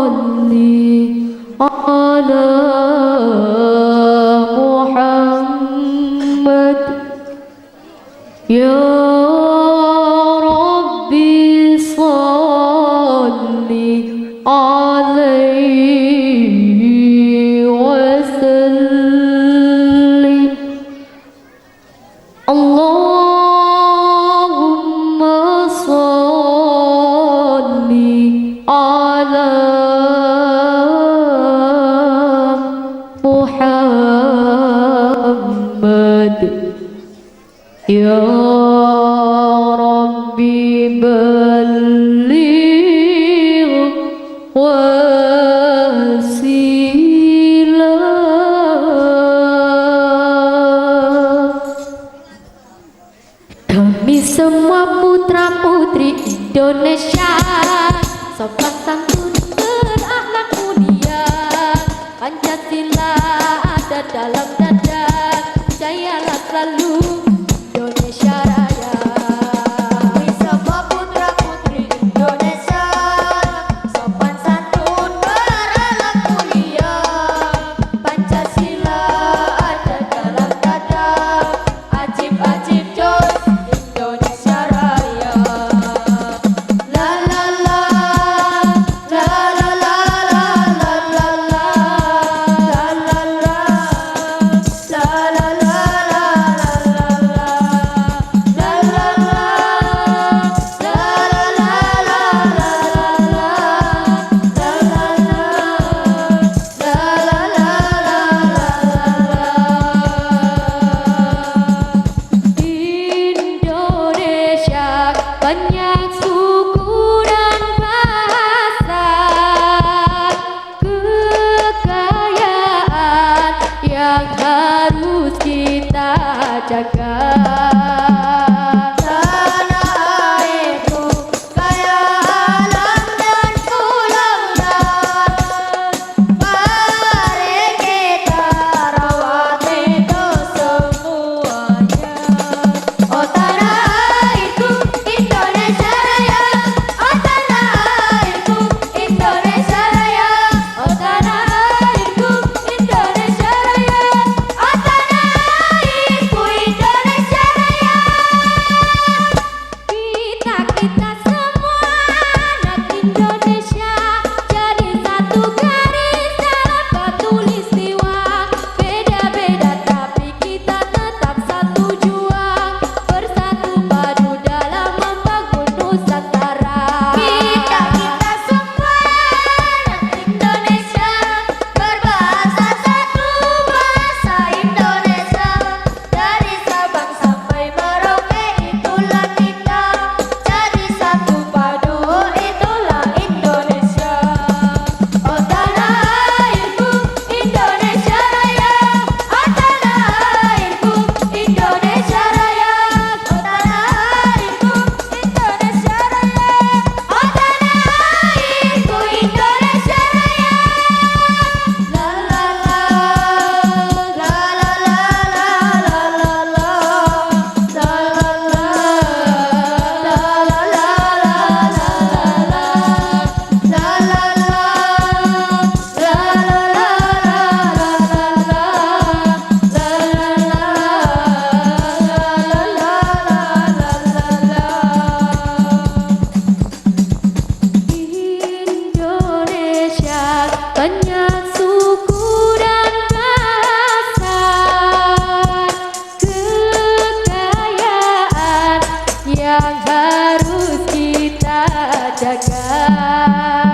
salli ala Muhammad ya Rabbi salli alaihi wasallim. Allahumma salli ala Muhammad ya Rabbi balligh wasilah. Kami semua putra putri Indonesia, sopan santun berakhlak mulia, Pancasila ada dalam dada, percayalah selalu Indonesia Raya. Kami semua putra putri Indonesia, sopan santun berakhlak mulia, Pancasila ada dalam dada, ajib-ajib jos Indonesia Raya. La la la, la la la la la la la, la la la, la la la la la la. Indonesia banyak suku dan bahasa, kekayaan yang harus kita jaga. Tanah airku kaya alam dan pulaunya, mari kita rawat itu semuanya. Oh tanah airku Indonesia Raya, oh tanah airku Indonesia Raya, oh tanah airku Indonesia Raya, oh tanah airku Indonesia Raya. Kita semua anak Indonesia, jadi satu garis dalam khatulistiwa. Beda-beda tapi kita tetap satu jua, bersatu padu dalam membangun Nusantara. Kita semua anak Indonesia, berbahasa satu bahasa Indonesia, dari Sabang sampai Merauke itulah kita, jadi satu padu itulah Indonesia. Oh tanah airku Indonesia Raya, oh tanah airku Indonesia Raya, oh tanah airku Indonesia Raya, oh tanah airku Indonesia Raya. La la la, la la la la la la la, la la la, la la la la la la, la la Indonesia banyak suku dan bahasa, kekayaan yang harus kita jaga.